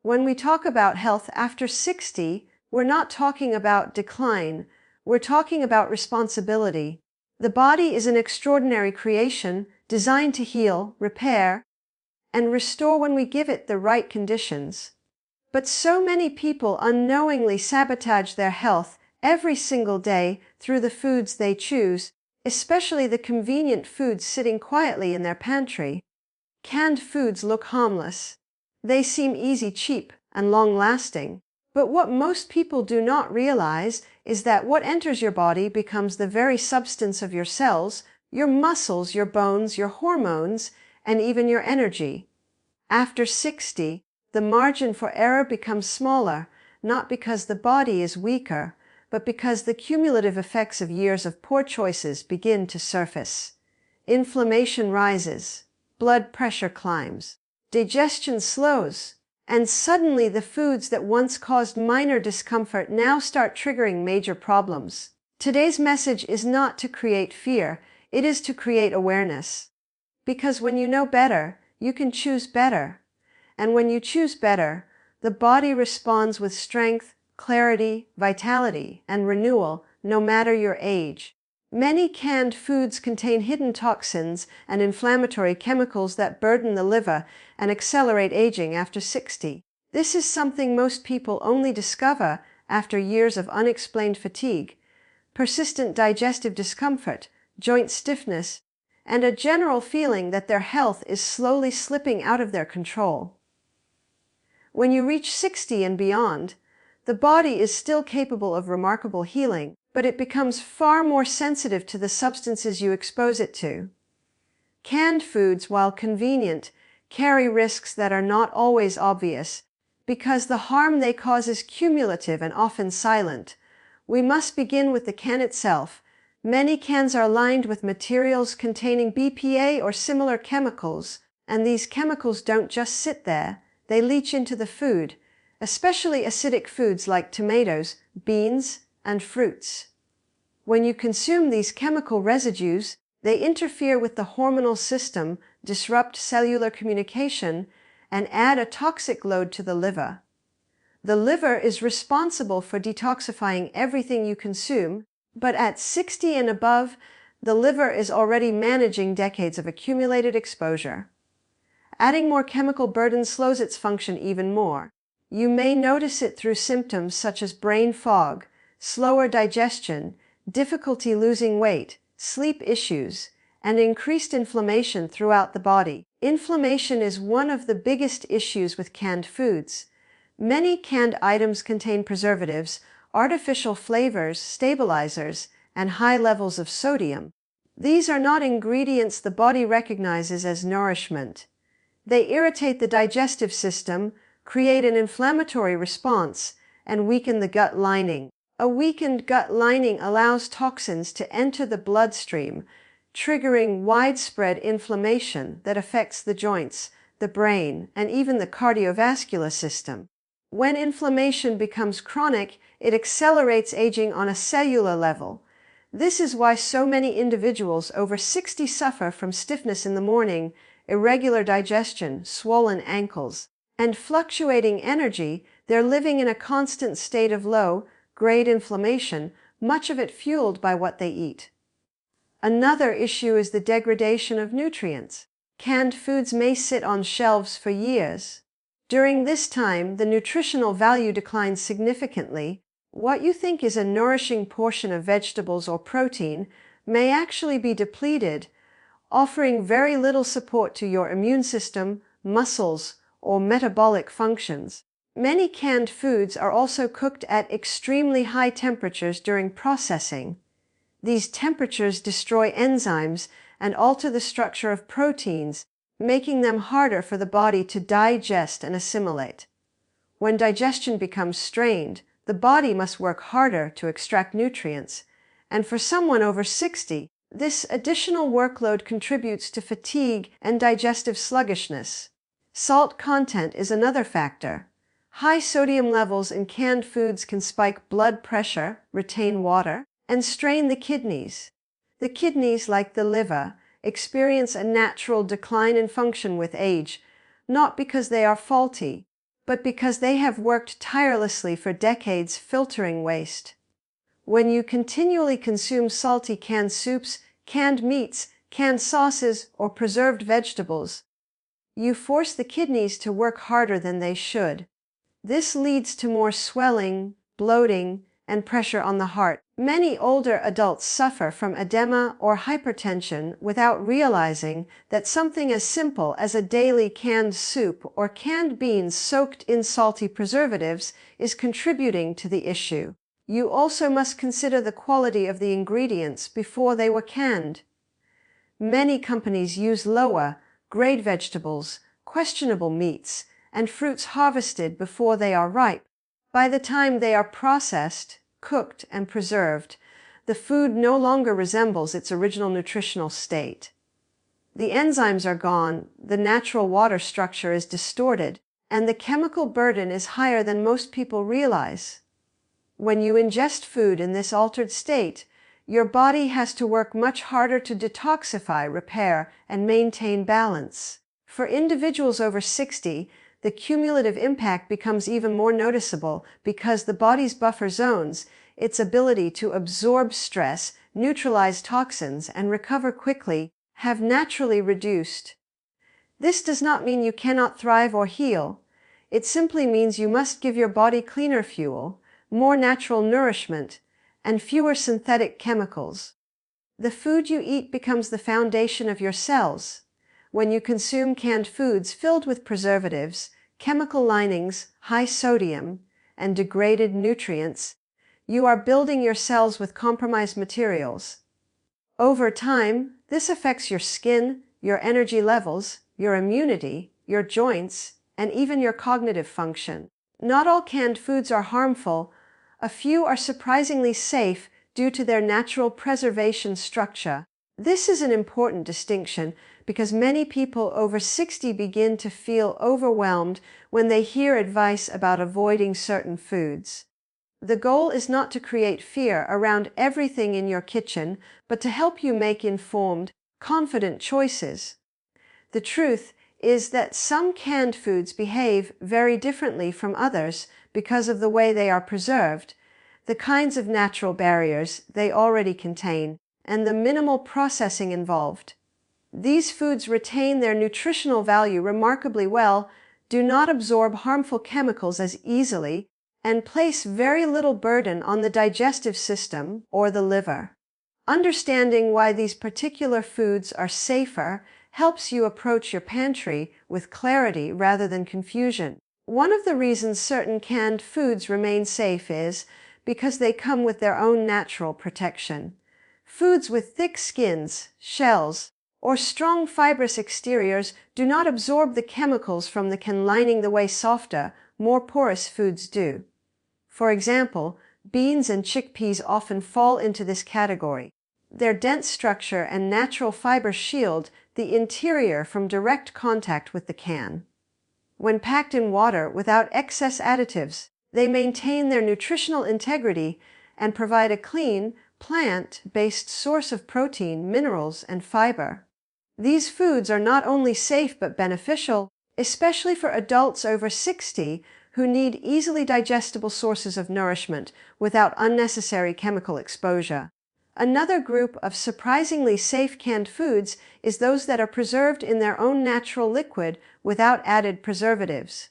When we talk about health after 60, we're not talking about decline, we're talking about responsibility. The body is an extraordinary creation designed to heal, repair, and restore when we give it the right conditions. But so many people unknowingly sabotage their health every single day through the foods they choose, especially the convenient foods sitting quietly in their pantry. Canned foods look harmless. They seem easy, cheap, and long-lasting. But what most people do not realize is that what enters your body becomes the very substance of your cells, your muscles, your bones, your hormones, and even your energy. After 60, the margin for error becomes smaller, not because the body is weaker, but because the cumulative effects of years of poor choices begin to surface. Inflammation rises, blood pressure climbs, digestion slows, and suddenly the foods that once caused minor discomfort now start triggering major problems. Today's message is not to create fear, it is to create awareness. Because when you know better, you can choose better. And when you choose better, the body responds with strength, clarity, vitality, and renewal, no matter your age. Many canned foods contain hidden toxins and inflammatory chemicals that burden the liver and accelerate aging after 60. This is something most people only discover after years of unexplained fatigue, persistent digestive discomfort, joint stiffness, and a general feeling that their health is slowly slipping out of their control. When you reach 60 and beyond, the body is still capable of remarkable healing, but it becomes far more sensitive to the substances you expose it to. Canned foods, while convenient, carry risks that are not always obvious, because the harm they cause is cumulative and often silent. We must begin with the can itself. Many cans are lined with materials containing BPA or similar chemicals, and these chemicals don't just sit there, they leach into the food, especially acidic foods like tomatoes, beans, and fruits. When you consume these chemical residues, they interfere with the hormonal system, disrupt cellular communication, and add a toxic load to the liver. The liver is responsible for detoxifying everything you consume, but at 60 and above, the liver is already managing decades of accumulated exposure. Adding more chemical burden slows its function even more. You may notice it through symptoms such as brain fog, slower digestion, difficulty losing weight, sleep issues, and increased inflammation throughout the body. Inflammation is one of the biggest issues with canned foods. Many canned items contain preservatives, artificial flavors, stabilizers, and high levels of sodium. These are not ingredients the body recognizes as nourishment. They irritate the digestive system, create an inflammatory response, and weaken the gut lining. A weakened gut lining allows toxins to enter the bloodstream, triggering widespread inflammation that affects the joints, the brain, and even the cardiovascular system. When inflammation becomes chronic, it accelerates aging on a cellular level. This is why so many individuals over 60 suffer from stiffness in the morning, irregular digestion, swollen ankles, and fluctuating energy. They're living in a constant state of low-grade inflammation, much of it fueled by what they eat. Another issue is the degradation of nutrients. Canned foods may sit on shelves for years. During this time, the nutritional value declines significantly. What you think is a nourishing portion of vegetables or protein may actually be depleted, offering very little support to your immune system, muscles, or metabolic functions. Many canned foods are also cooked at extremely high temperatures during processing. These temperatures destroy enzymes and alter the structure of proteins, making them harder for the body to digest and assimilate. When digestion becomes strained, the body must work harder to extract nutrients, and for someone over 60, this additional workload contributes to fatigue and digestive sluggishness. Salt content is another factor. High sodium levels in canned foods can spike blood pressure, retain water, and strain the kidneys. The kidneys, like the liver, experience a natural decline in function with age, not because they are faulty, but because they have worked tirelessly for decades filtering waste. When you continually consume salty canned soups, canned meats, canned sauces, or preserved vegetables, you force the kidneys to work harder than they should. This leads to more swelling, bloating, and pressure on the heart. Many older adults suffer from edema or hypertension without realizing that something as simple as a daily canned soup or canned beans soaked in salty preservatives is contributing to the issue. You also must consider the quality of the ingredients before they were canned. Many companies use lower-grade vegetables, questionable meats, and fruits harvested before they are ripe. By the time they are processed, cooked, and preserved, the food no longer resembles its original nutritional state. The enzymes are gone, the natural water structure is distorted, and the chemical burden is higher than most people realize. When you ingest food in this altered state, your body has to work much harder to detoxify, repair, and maintain balance. For individuals over 60, the cumulative impact becomes even more noticeable because the body's buffer zones, its ability to absorb stress, neutralize toxins, and recover quickly, have naturally reduced. This does not mean you cannot thrive or heal. It simply means you must give your body cleaner fuel, more natural nourishment, and fewer synthetic chemicals. The food you eat becomes the foundation of your cells. When you consume canned foods filled with preservatives, chemical linings, high sodium, and degraded nutrients, you are building your cells with compromised materials. Over time, this affects your skin, your energy levels, your immunity, your joints, and even your cognitive function. Not all canned foods are harmful. A few are surprisingly safe due to their natural preservation structure. This is an important distinction because many people over 60 begin to feel overwhelmed when they hear advice about avoiding certain foods. The goal is not to create fear around everything in your kitchen, but to help you make informed, confident choices. The truth is that some canned foods behave very differently from others because of the way they are preserved, the kinds of natural barriers they already contain, and the minimal processing involved. These foods retain their nutritional value remarkably well, do not absorb harmful chemicals as easily, and place very little burden on the digestive system or the liver. Understanding why these particular foods are safer helps you approach your pantry with clarity rather than confusion. One of the reasons certain canned foods remain safe is because they come with their own natural protection. Foods with thick skins, shells, or strong fibrous exteriors do not absorb the chemicals from the can lining the way softer, more porous foods do. For example, beans and chickpeas often fall into this category. Their dense structure and natural fiber shield the interior from direct contact with the can. When packed in water without excess additives, they maintain their nutritional integrity and provide a clean, plant-based source of protein, minerals, and fiber. These foods are not only safe but beneficial, especially for adults over 60 who need easily digestible sources of nourishment without unnecessary chemical exposure. Another group of surprisingly safe canned foods is those that are preserved in their own natural liquid without added preservatives.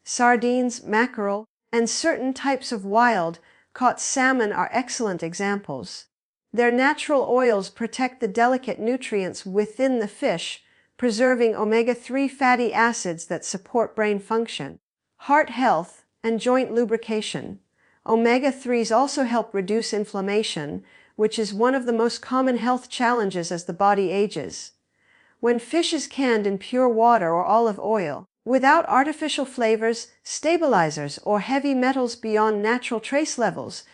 Sardines, mackerel, and certain types of wild-caught salmon are excellent examples. Their natural oils protect the delicate nutrients within the fish, preserving omega-3 fatty acids that support brain function, heart health, and joint lubrication. Omega-3s also help reduce inflammation, which is one of the most common health challenges as the body ages. When fish is canned in pure water or olive oil, without artificial flavors, stabilizers, or heavy metals beyond natural trace levels,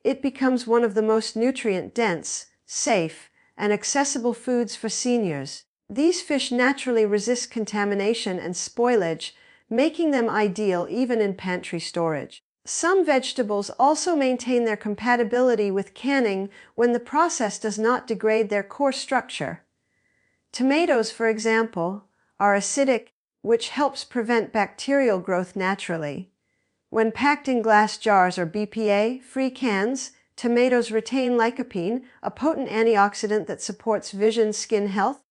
it becomes one of the most nutrient-dense, safe, and accessible foods for seniors. These fish naturally resist contamination and spoilage, making them ideal even in pantry storage. Some vegetables also maintain their compatibility with canning when the process does not degrade their core structure. Tomatoes, for example, are acidic, which helps prevent bacterial growth naturally. When packed in glass jars or BPA-free cans, tomatoes retain lycopene, a potent antioxidant that supports vision, skin health,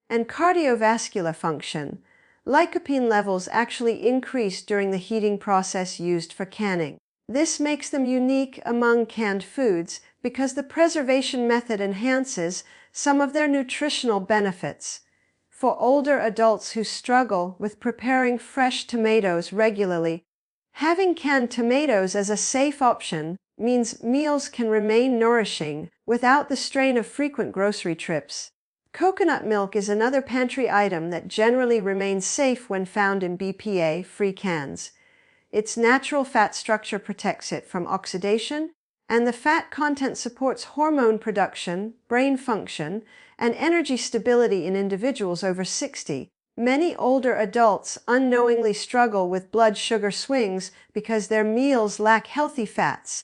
and cardiovascular function. Lycopene levels actually increase during the heating process used for canning. This makes them unique among canned foods because the preservation method enhances some of their nutritional benefits. For older adults who struggle with preparing fresh tomatoes regularly, having canned tomatoes as a safe option means meals can remain nourishing without the strain of frequent grocery trips. Coconut milk is another pantry item that generally remains safe when found in BPA-free cans. Its natural fat structure protects it from oxidation, and the fat content supports hormone production, brain function, and energy stability in individuals over 60. Many older adults unknowingly struggle with blood sugar swings because their meals lack healthy fats.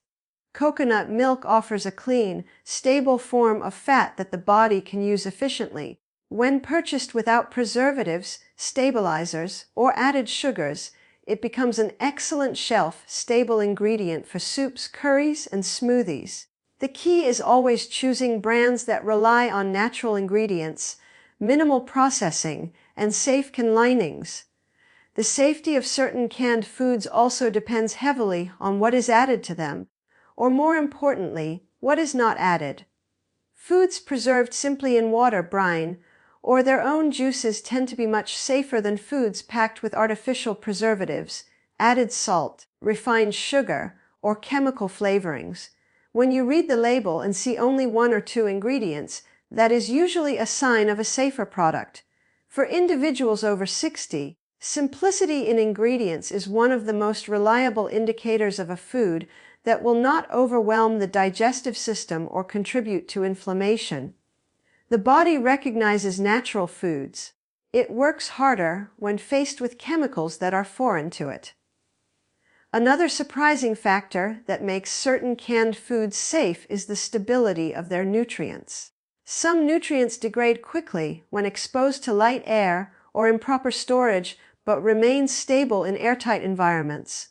Coconut milk offers a clean, stable form of fat that the body can use efficiently. When purchased without preservatives, stabilizers, or added sugars, it becomes an excellent shelf-stable ingredient for soups, curries, and smoothies. The key is always choosing brands that rely on natural ingredients, minimal processing, and safe can linings. The safety of certain canned foods also depends heavily on what is added to them, or more importantly, what is not added. Foods preserved simply in water, brine, or their own juices tend to be much safer than foods packed with artificial preservatives, added salt, refined sugar, or chemical flavorings. When you read the label and see only 1 or 2 ingredients, that is usually a sign of a safer product. For individuals over 60, simplicity in ingredients is one of the most reliable indicators of a food that will not overwhelm the digestive system or contribute to inflammation. The body recognizes natural foods. It works harder when faced with chemicals that are foreign to it. Another surprising factor that makes certain canned foods safe is the stability of their nutrients. Some nutrients degrade quickly when exposed to light air or improper storage, but remain stable in airtight environments.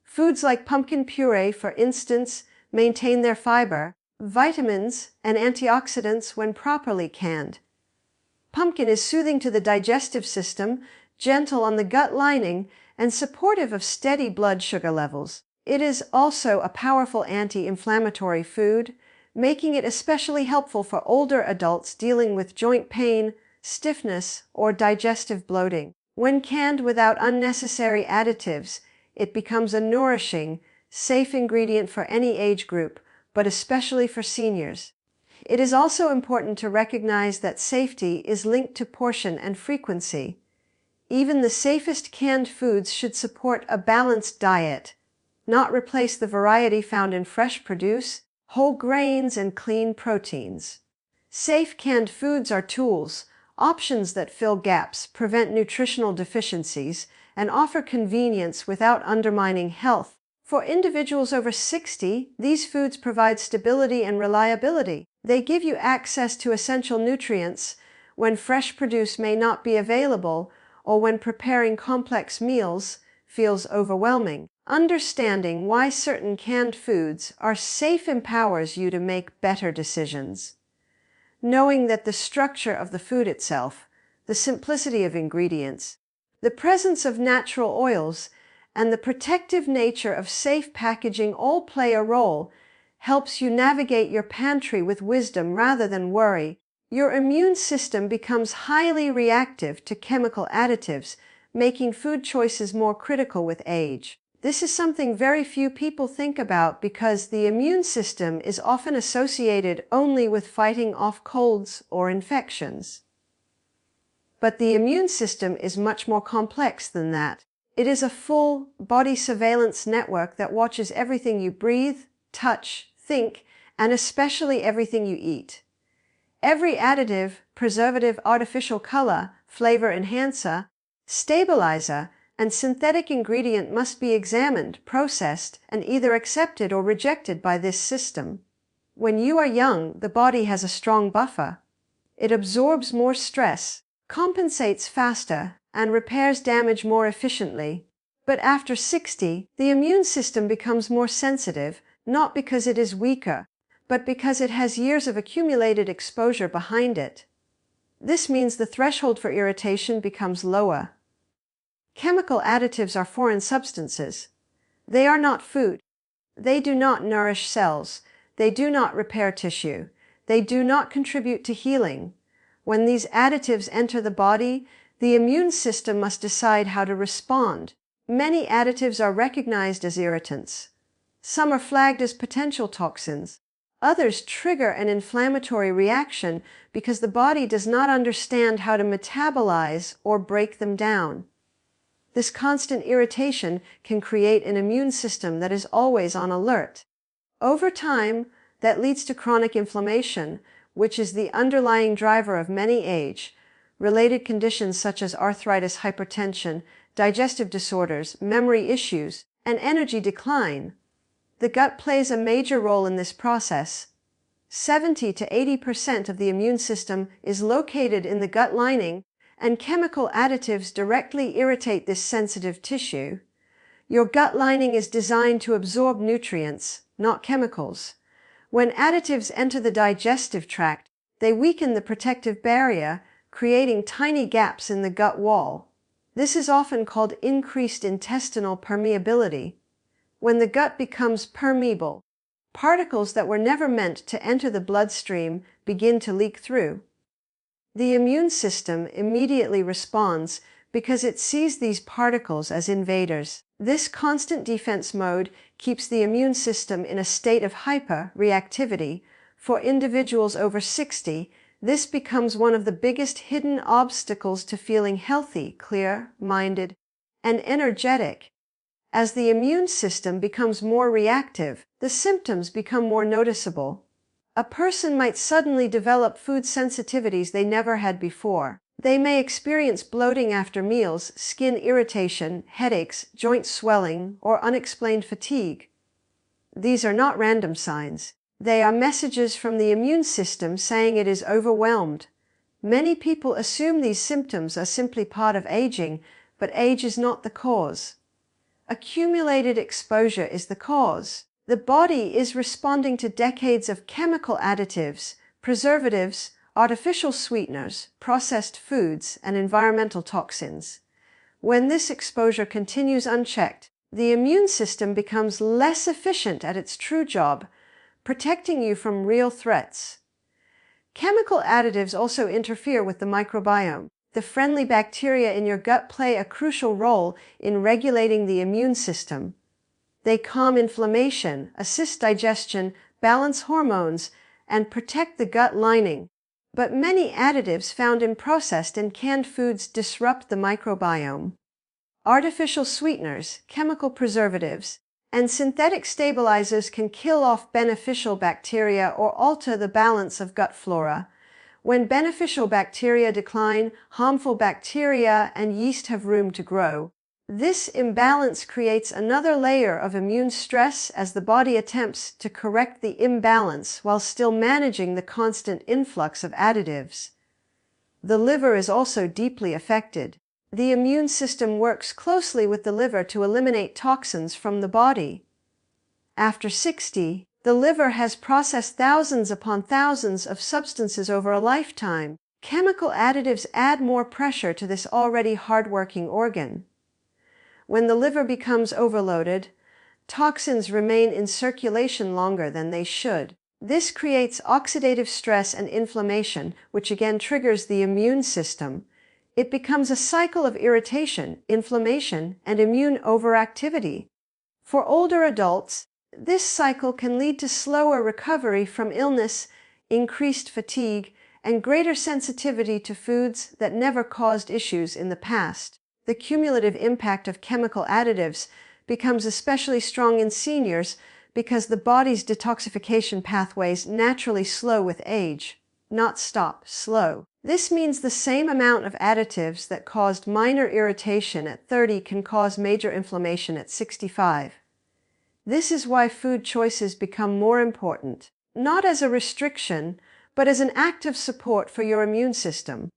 Foods like pumpkin puree, for instance, maintain their fiber, vitamins, and antioxidants when properly canned. Pumpkin is soothing to the digestive system, gentle on the gut lining, and supportive of steady blood sugar levels. It is also a powerful anti-inflammatory food, making it especially helpful for older adults dealing with joint pain, stiffness, or digestive bloating. When canned without unnecessary additives, it becomes a nourishing, safe ingredient for any age group, but especially for seniors. It is also important to recognize that safety is linked to portion and frequency. Even the safest canned foods should support a balanced diet, not replace the variety found in fresh produce, whole grains, and clean proteins. Safe canned foods are tools, options that fill gaps, prevent nutritional deficiencies, and offer convenience without undermining health. For individuals over 60, these foods provide stability and reliability. They give you access to essential nutrients when fresh produce may not be available, or when preparing complex meals feels overwhelming. Understanding why certain canned foods are safe empowers you to make better decisions. Knowing that the structure of the food itself, the simplicity of ingredients, the presence of natural oils, and the protective nature of safe packaging all play a role helps you navigate your pantry with wisdom rather than worry. Your immune system becomes highly reactive to chemical additives, making food choices more critical with age. This is something very few people think about because the immune system is often associated only with fighting off colds or infections. But the immune system is much more complex than that. It is a full body surveillance network that watches everything you breathe, touch, think, and especially everything you eat. Every additive, preservative, artificial color, flavor enhancer, stabilizer, and synthetic ingredient must be examined, processed, and either accepted or rejected by this system. When you are young, the body has a strong buffer. It absorbs more stress, compensates faster, and repairs damage more efficiently. But after 60, the immune system becomes more sensitive, not because it is weaker, but because it has years of accumulated exposure behind it. This means the threshold for irritation becomes lower. Chemical additives are foreign substances. They are not food. They do not nourish cells. They do not repair tissue. They do not contribute to healing. When these additives enter the body, the immune system must decide how to respond. Many additives are recognized as irritants. Some are flagged as potential toxins. Others trigger an inflammatory reaction because the body does not understand how to metabolize or break them down. This constant irritation can create an immune system that is always on alert. Over time, that leads to chronic inflammation, which is the underlying driver of many age-related conditions such as arthritis, hypertension, digestive disorders, memory issues, and energy decline. The gut plays a major role in this process. 70 to 80% of the immune system is located in the gut lining, and chemical additives directly irritate this sensitive tissue. Your gut lining is designed to absorb nutrients, not chemicals. When additives enter the digestive tract, they weaken the protective barrier, creating tiny gaps in the gut wall. This is often called increased intestinal permeability. When the gut becomes permeable, particles that were never meant to enter the bloodstream begin to leak through. The immune system immediately responds because it sees these particles as invaders. This constant defense mode keeps the immune system in a state of hyper-reactivity. For individuals over 60, this becomes one of the biggest hidden obstacles to feeling healthy, clear-minded, and energetic. As the immune system becomes more reactive, the symptoms become more noticeable. A person might suddenly develop food sensitivities they never had before. They may experience bloating after meals, skin irritation, headaches, joint swelling, or unexplained fatigue. These are not random signs. They are messages from the immune system saying it is overwhelmed. Many people assume these symptoms are simply part of aging, but age is not the cause. Accumulated exposure is the cause. The body is responding to decades of chemical additives, preservatives, artificial sweeteners, processed foods, and environmental toxins. When this exposure continues unchecked, the immune system becomes less efficient at its true job, protecting you from real threats. Chemical additives also interfere with the microbiome. The friendly bacteria in your gut play a crucial role in regulating the immune system. They calm inflammation, assist digestion, balance hormones, and protect the gut lining. But many additives found in processed and canned foods disrupt the microbiome. Artificial sweeteners, chemical preservatives, and synthetic stabilizers can kill off beneficial bacteria or alter the balance of gut flora. When beneficial bacteria decline, harmful bacteria and yeast have room to grow. This imbalance creates another layer of immune stress as the body attempts to correct the imbalance while still managing the constant influx of additives. The liver is also deeply affected. The immune system works closely with the liver to eliminate toxins from the body. After 60, the liver has processed thousands upon thousands of substances over a lifetime. Chemical additives add more pressure to this already hard-working organ. When the liver becomes overloaded, toxins remain in circulation longer than they should. This creates oxidative stress and inflammation, which again triggers the immune system. It becomes a cycle of irritation, inflammation, and immune overactivity. For older adults, this cycle can lead to slower recovery from illness, increased fatigue, and greater sensitivity to foods that never caused issues in the past. The cumulative impact of chemical additives becomes especially strong in seniors because the body's detoxification pathways naturally slow with age, not stop, slow. This means the same amount of additives that caused minor irritation at 30 can cause major inflammation at 65. This is why food choices become more important, not as a restriction, but as an act of support for your immune system.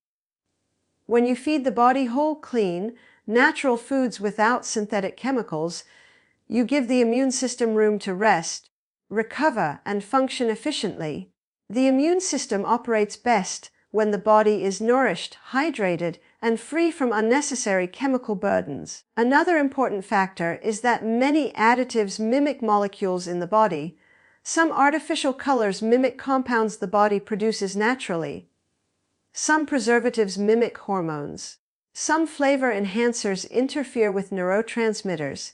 When you feed the body whole, clean, natural foods without synthetic chemicals, you give the immune system room to rest, recover, and function efficiently. The immune system operates best when the body is nourished, hydrated, and free from unnecessary chemical burdens. Another important factor is that many additives mimic molecules in the body. Some artificial colors mimic compounds the body produces naturally. Some preservatives mimic hormones. Some flavor enhancers interfere with neurotransmitters.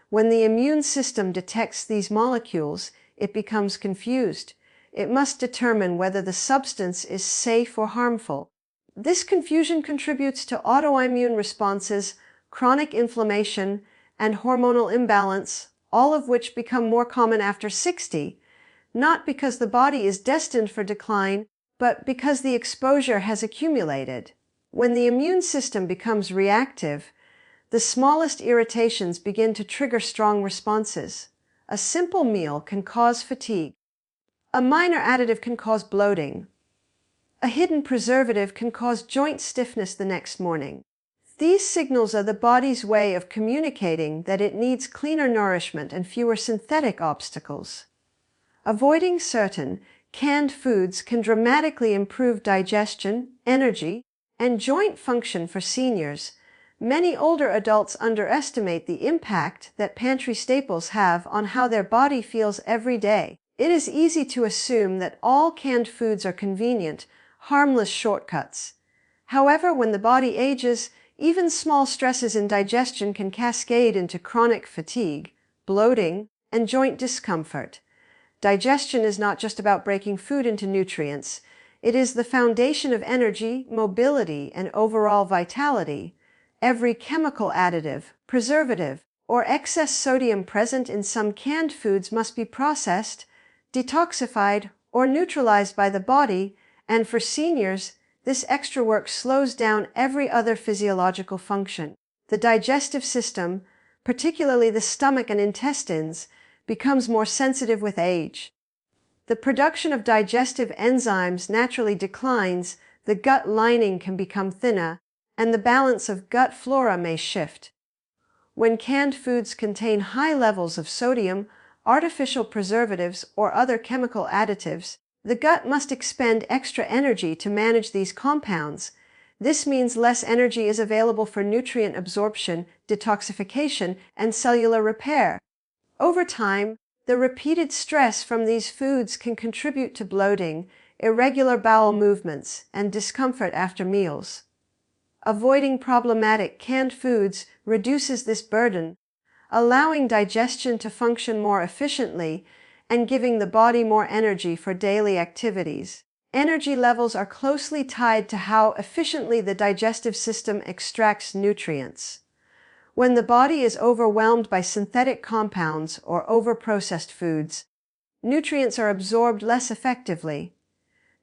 When the immune system detects these molecules, it becomes confused. It must determine whether the substance is safe or harmful. This confusion contributes to autoimmune responses, chronic inflammation, and hormonal imbalance, all of which become more common after 60, not because the body is destined for decline, but because the exposure has accumulated. When the immune system becomes reactive, the smallest irritations begin to trigger strong responses. A simple meal can cause fatigue. A minor additive can cause bloating. A hidden preservative can cause joint stiffness the next morning. These signals are the body's way of communicating that it needs cleaner nourishment and fewer synthetic obstacles. Avoiding certain canned foods can dramatically improve digestion, energy, and joint function for seniors. Many older adults underestimate the impact that pantry staples have on how their body feels every day. It is easy to assume that all canned foods are convenient, harmless shortcuts. However, when the body ages, even small stresses in digestion can cascade into chronic fatigue, bloating, and joint discomfort. Digestion is not just about breaking food into nutrients. It is the foundation of energy, mobility, and overall vitality. Every chemical additive, preservative, or excess sodium present in some canned foods must be processed, detoxified, or neutralized by the body, and for seniors, this extra work slows down every other physiological function. The digestive system, particularly the stomach and intestines, becomes more sensitive with age. The production of digestive enzymes naturally declines, the gut lining can become thinner, and the balance of gut flora may shift. When canned foods contain high levels of sodium, artificial preservatives, or other chemical additives, the gut must expend extra energy to manage these compounds. This means less energy is available for nutrient absorption, detoxification, and cellular repair. Over time, the repeated stress from these foods can contribute to bloating, irregular bowel movements, and discomfort after meals. Avoiding problematic canned foods reduces this burden, allowing digestion to function more efficiently and giving the body more energy for daily activities. Energy levels are closely tied to how efficiently the digestive system extracts nutrients. When the body is overwhelmed by synthetic compounds or over-processed foods, nutrients are absorbed less effectively.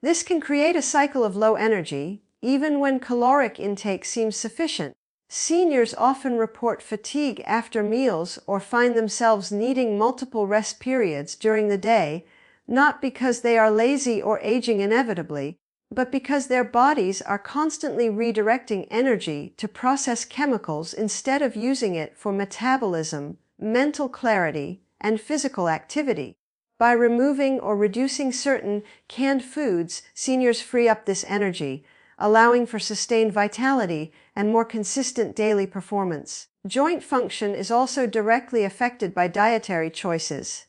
This can create a cycle of low energy, even when caloric intake seems sufficient. Seniors often report fatigue after meals or find themselves needing multiple rest periods during the day, not because they are lazy or aging inevitably, but because their bodies are constantly redirecting energy to process chemicals instead of using it for metabolism, mental clarity, and physical activity. By removing or reducing certain canned foods, seniors free up this energy, allowing for sustained vitality and more consistent daily performance. Joint function is also directly affected by dietary choices.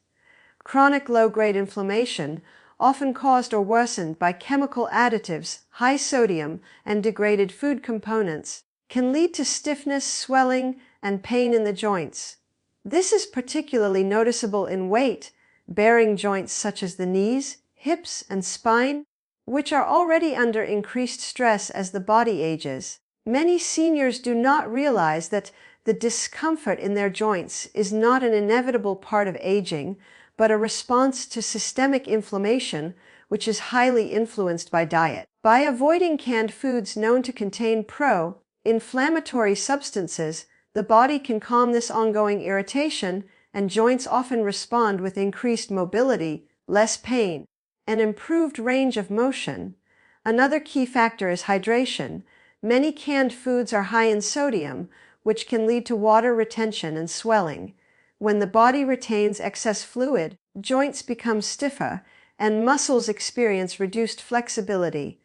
Chronic low-grade inflammation, often caused or worsened by chemical additives, high sodium, and degraded food components, can lead to stiffness, swelling, and pain in the joints. This is particularly noticeable in weight-bearing joints such as the knees, hips, and spine, which are already under increased stress as the body ages. Many seniors do not realize that the discomfort in their joints is not an inevitable part of aging, but a response to systemic inflammation, which is highly influenced by diet. By avoiding canned foods known to contain pro-inflammatory substances, the body can calm this ongoing irritation, and joints often respond with increased mobility, less pain, and improved range of motion. Another key factor is hydration. Many canned foods are high in sodium, which can lead to water retention and swelling. When the body retains excess fluid, joints become stiffer, and muscles experience reduced flexibility.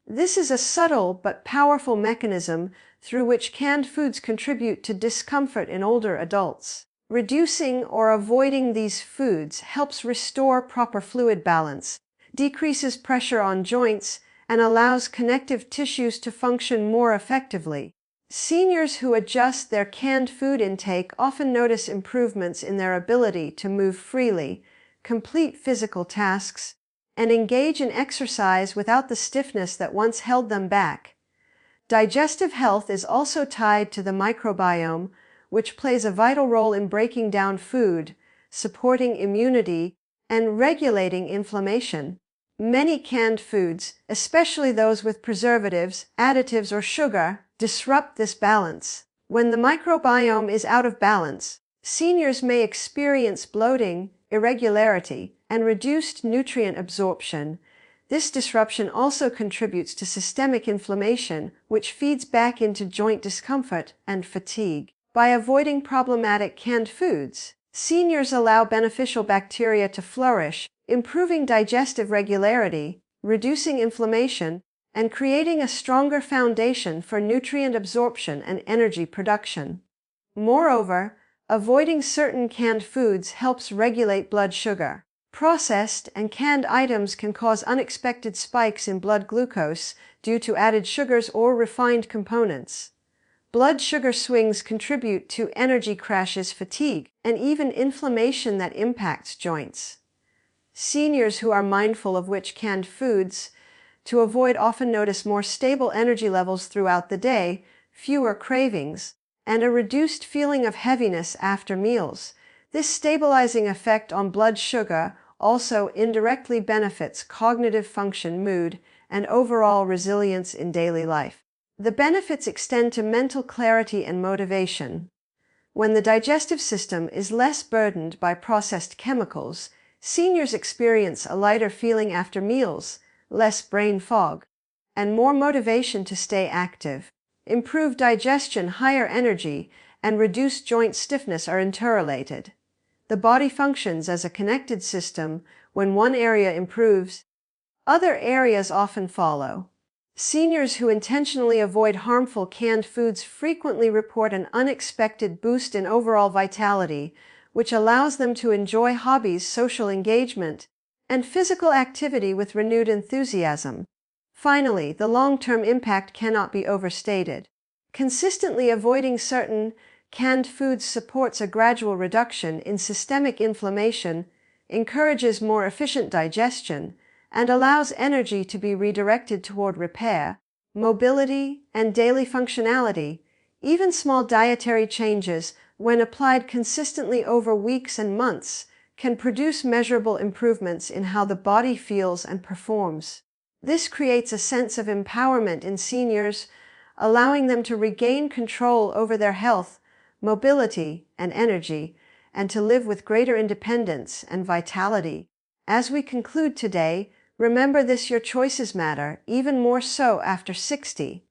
This is a subtle but powerful mechanism through which canned foods contribute to discomfort in older adults. Reducing or avoiding these foods helps restore proper fluid balance, decreases pressure on joints, and allows connective tissues to function more effectively. Seniors who adjust their canned food intake often notice improvements in their ability to move freely, complete physical tasks, and engage in exercise without the stiffness that once held them back. Digestive health is also tied to the microbiome, which plays a vital role in breaking down food, supporting immunity, and regulating inflammation. Many canned foods, especially those with preservatives, additives, or sugar, disrupt this balance. When the microbiome is out of balance, seniors may experience bloating, irregularity, and reduced nutrient absorption. This disruption also contributes to systemic inflammation, which feeds back into joint discomfort and fatigue. By avoiding problematic canned foods, seniors allow beneficial bacteria to flourish, improving digestive regularity, reducing inflammation, and creating a stronger foundation for nutrient absorption and energy production. Moreover, avoiding certain canned foods helps regulate blood sugar. Processed and canned items can cause unexpected spikes in blood glucose due to added sugars or refined components. Blood sugar swings contribute to energy crashes, fatigue, and even inflammation that impacts joints. Seniors who are mindful of which canned foods to avoid often notice more stable energy levels throughout the day, fewer cravings, and a reduced feeling of heaviness after meals. This stabilizing effect on blood sugar also indirectly benefits cognitive function, mood, and overall resilience in daily life. The benefits extend to mental clarity and motivation. When the digestive system is less burdened by processed chemicals, seniors experience a lighter feeling after meals, less brain fog, and more motivation to stay active. Improved digestion, higher energy, and reduced joint stiffness are interrelated. The body functions as a connected system. When one area improves, other areas often follow. Seniors who intentionally avoid harmful canned foods frequently report an unexpected boost in overall vitality, which allows them to enjoy hobbies, social engagement, and physical activity with renewed enthusiasm. Finally, the long-term impact cannot be overstated. Consistently avoiding certain canned foods supports a gradual reduction in systemic inflammation, encourages more efficient digestion, and allows energy to be redirected toward repair, mobility, and daily functionality. Even small dietary changes, when applied consistently over weeks and months, can produce measurable improvements in how the body feels and performs. This creates a sense of empowerment in seniors, allowing them to regain control over their health, mobility, and energy, and to live with greater independence and vitality. As we conclude today, remember this: your choices matter, even more so after 60.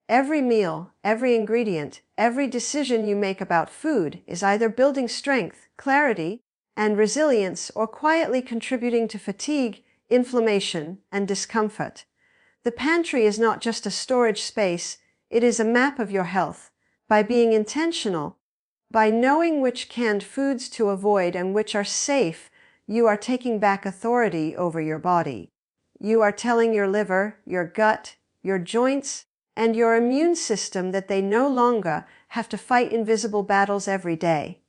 Every meal, every ingredient, every decision you make about food is either building strength, clarity, and resilience, or quietly contributing to fatigue, inflammation, and discomfort. The pantry is not just a storage space, it is a map of your health. By being intentional, by knowing which canned foods to avoid and which are safe, you are taking back authority over your body. You are telling your liver, your gut, your joints, and your immune system that they no longer have to fight invisible battles every day.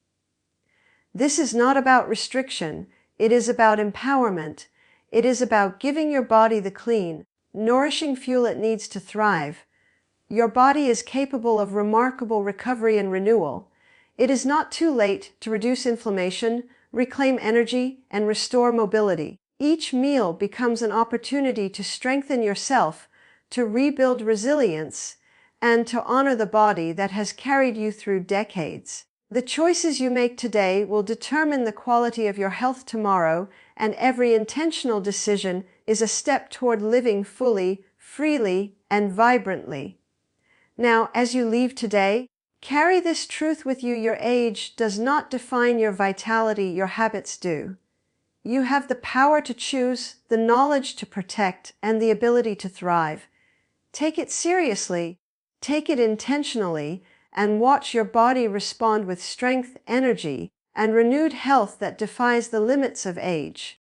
This is not about restriction, it is about empowerment. It is about giving your body the clean, nourishing fuel it needs to thrive. Your body is capable of remarkable recovery and renewal. It is not too late to reduce inflammation, reclaim energy, and restore mobility. Each meal becomes an opportunity to strengthen yourself, to rebuild resilience, and to honor the body that has carried you through decades. The choices you make today will determine the quality of your health tomorrow, and every intentional decision is a step toward living fully, freely, and vibrantly. Now, as you leave today, carry this truth with you: your age does not define your vitality, your habits do. You have the power to choose, the knowledge to protect, and the ability to thrive. Take it seriously, take it intentionally, and watch your body respond with strength, energy, and renewed health that defies the limits of age.